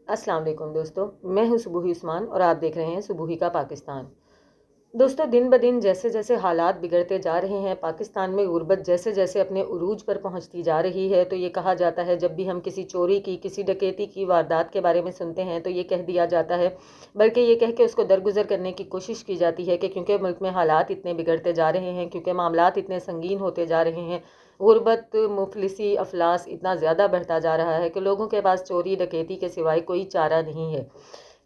अस्सलाम वालेकुम दोस्तों, मैं हूं सुबूही उस्मान और आप देख रहे हैं सुबूही का पाकिस्तान। दोस्तों, दिन ब दिन जैसे जैसे हालात बिगड़ते जा रहे हैं, पाकिस्तान में गुर्बत जैसे जैसे अपने उरूज पर पहुंचती जा रही है, तो ये कहा जाता है जब भी हम किसी चोरी की, किसी डकैती की वारदात के बारे में सुनते हैं तो ये कह दिया जाता है, बल्कि ये कह के उसको दरगुजर करने की कोशिश की जाती है कि क्योंकि मुल्क में हालात इतने बिगड़ते जा रहे हैं, क्योंकि मामलात इतने संगीन होते जा रहे हैं, गुर्बत, मुफलिसी, अफलास इतना ज़्यादा बढ़ता जा रहा है कि लोगों के पास चोरी डकैती के सिवाय कोई चारा नहीं है।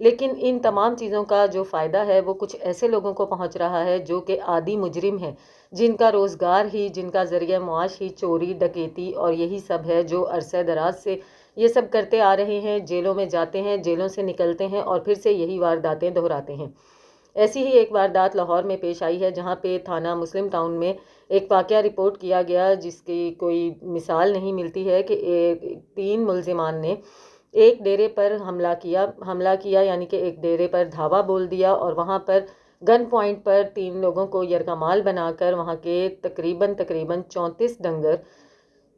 लेकिन इन तमाम चीज़ों का जो फ़ायदा है वो कुछ ऐसे लोगों को पहुंच रहा है जो कि आदी मुजरिम हैं, जिनका रोज़गार ही, जिनका ज़रिया मुआश ही चोरी डकैती और यही सब है, जो अरसे दराज से ये सब करते आ रहे हैं। जेलों में जाते हैं, जेलों से निकलते हैं और फिर से यही वारदातें दोहराते हैं। ऐसी ही एक वारदात लाहौर में पेश आई है, जहां पे थाना मुस्लिम टाउन में एक वाक़या रिपोर्ट किया गया जिसकी कोई मिसाल नहीं मिलती है कि 3 मुलजिमान ने एक डेरे पर हमला किया यानी कि एक डेरे पर धावा बोल दिया और वहां पर गन पॉइंट पर 3 लोगों को यरगमाल बनाकर वहां के तकरीबन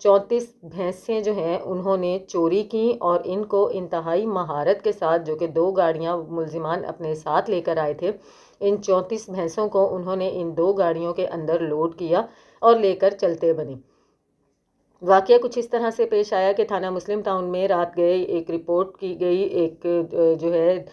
34 भैंसें जो हैं उन्होंने चोरी की और इनको इंतहाई महारत के साथ, जो कि 2 गाड़ियां मुलजिमान अपने साथ लेकर आए थे, इन 34 भैंसों को उन्होंने इन 2 गाड़ियों के अंदर लोड किया और लेकर चलते बने। वाक़या कुछ इस तरह से पेश आया कि थाना मुस्लिम टाउन में रात गए एक रिपोर्ट की गई, एक जो है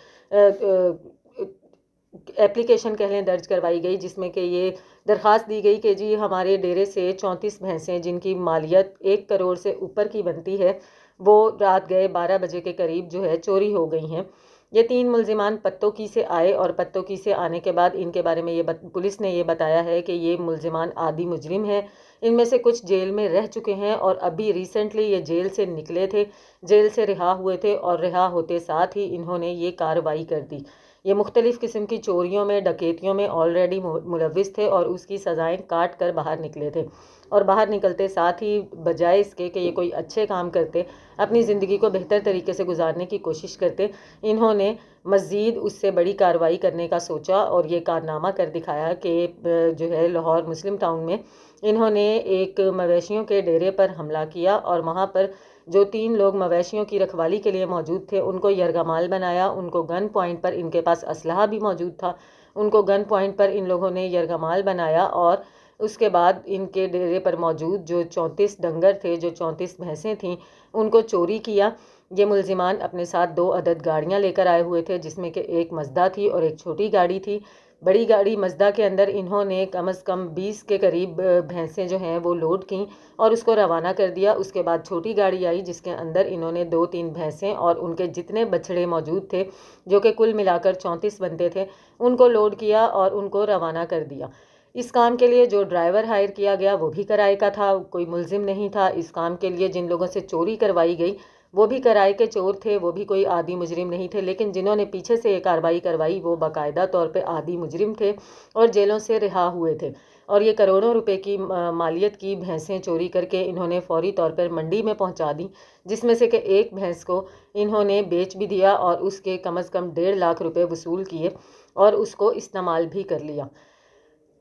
एप्लीकेशन कह लें दर्ज करवाई गई, जिसमें कि ये दरख्वास्त दी गई कि जी हमारे डेरे से 34 भैंसें जिनकी मालियत 1 करोड़ से ऊपर की बनती है, वो रात गए 12 बजे के करीब जो है चोरी हो गई हैं। ये 3 मुलजिमान पत्तोकी से आए और पत्तोकी से आने के बाद इनके बारे में पुलिस ने ये बताया है कि ये मुलजिमान आदी मुजरिम हैं। इनमें से कुछ जेल में रह चुके हैं और अभी रिसेंटली ये जेल से निकले थे, जेल से रिहा हुए थे और रिहा होते साथ ही इन्होंने ये कार्रवाई कर दी। ये मुख्तलिफ़ किस्म की चोरियों में, डकैतियों में ऑलरेडी मुलविस थे और उसकी सज़ाएं काट कर बाहर निकले थे। और बाहर निकलते साथ ही बजाय इसके कि ये कोई अच्छे काम करते, अपनी ज़िंदगी को बेहतर तरीके से गुजारने की कोशिश करते, इन्होंने मज़ीद उससे बड़ी कार्रवाई करने का सोचा और ये कारनामा कर दिखाया कि जो है लाहौर मुस्लिम टाउन में इन्होंने एक मवेशियों के डेरे पर हमला किया और वहाँ पर जो 3 लोग मवेशियों की रखवाली के लिए मौजूद थे उनको यरगमाल बनाया। उनको गन पॉइंट पर, इनके पास असलहा भी मौजूद था, उनको गन पॉइंट पर इन लोगों ने यरगमाल बनाया और उसके बाद इनके डेरे पर मौजूद जो 34 डंगर थे, जो 34 भैंसें थीं, उनको चोरी किया। ये मुलजिमान अपने साथ 2 अदद गाड़ियाँ लेकर आए हुए थे, जिसमें कि एक मज़दा थी और एक छोटी गाड़ी थी। बड़ी गाड़ी मज़दा के अंदर इन्होंने कम से कम 20 के करीब भैंसें जो हैं वो लोड की और उसको रवाना कर दिया। उसके बाद छोटी गाड़ी आई जिसके अंदर इन्होंने 2-3 भैंसें और उनके जितने बछड़े मौजूद थे, जो कि कुल मिलाकर 34 बनते थे, उनको लोड किया और उनको रवाना कर दिया। इस काम के लिए जो ड्राइवर हायर किया गया वो भी किराए का था, कोई मुलजिम नहीं था। इस काम के लिए जिन लोगों से चोरी करवाई गई वो भी किराए के चोर थे, वो भी कोई आदी मुजरिम नहीं थे, लेकिन जिन्होंने पीछे से ये कार्रवाई करवाई वो बाकायदा तौर पे आदी मुजरिम थे और जेलों से रिहा हुए थे। और ये करोड़ों रुपए की मालियत की भैंसें चोरी करके इन्होंने फौरी तौर पर मंडी में पहुंचा दी, जिसमें से कि एक भैंस को इन्होंने बेच भी दिया और उसके कम से कम 1.5 लाख रुपए वसूल किए और उसको इस्तेमाल भी कर लिया।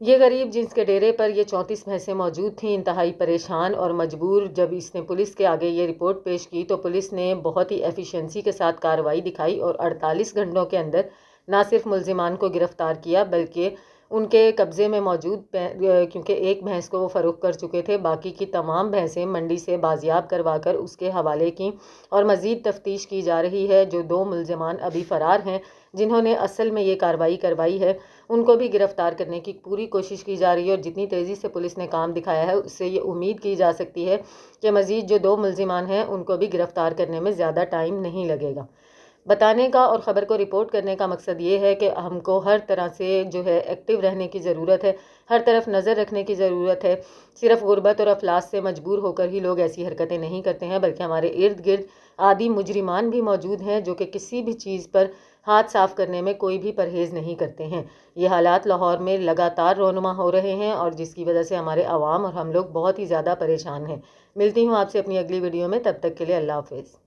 ये गरीब जिसके डेरे पर ये 34 भैंसें मौजूद थीं, इंतहाई परेशान और मजबूर, जब इसने पुलिस के आगे ये रिपोर्ट पेश की तो पुलिस ने बहुत ही एफिशिएंसी के साथ कार्रवाई दिखाई और 48 घंटों के अंदर ना सिर्फ मुलजिमान को गिरफ्तार किया बल्कि उनके कब्ज़े में मौजूद क्योंकि एक भैंस को वो फ़रोख्त कर चुके थे, बाकी की तमाम भैंसें मंडी से बाजियाब करवा कर उसके हवाले की और मज़ीद तफ्तीश की जा रही है। जो 2 मुलजिमान अभी फ़रार हैं जिन्होंने असल में ये कार्रवाई करवाई है, उनको भी गिरफ्तार करने की पूरी कोशिश की जा रही है और जितनी तेज़ी से पुलिस ने काम दिखाया है उससे ये उम्मीद की जा सकती है कि मज़ीद जो 2 मुलजिमान हैं उनको भी गिरफ्तार करने में ज़्यादा टाइम नहीं लगेगा। बताने का और ख़बर को रिपोर्ट करने का मकसद ये है कि हमको हर तरह से जो है एक्टिव रहने की ज़रूरत है, हर तरफ नज़र रखने की ज़रूरत है। सिर्फ गुर्बत और अफलास से मजबूर होकर ही लोग ऐसी हरकतें नहीं करते हैं, बल्कि हमारे इर्द गिर्द आदी मुजरिमान भी मौजूद हैं जो कि किसी भी चीज़ पर हाथ साफ़ करने में कोई भी परहेज़ नहीं करते हैं। ये हालात लाहौर में लगातार रोनुमा हो रहे हैं और जिसकी वजह से हमारे आवाम और हम लोग बहुत ही ज़्यादा परेशान हैं। मिलती हूँ आपसे अपनी अगली वीडियो में, तब तक के लिए अल्लाह हाफ़िज़।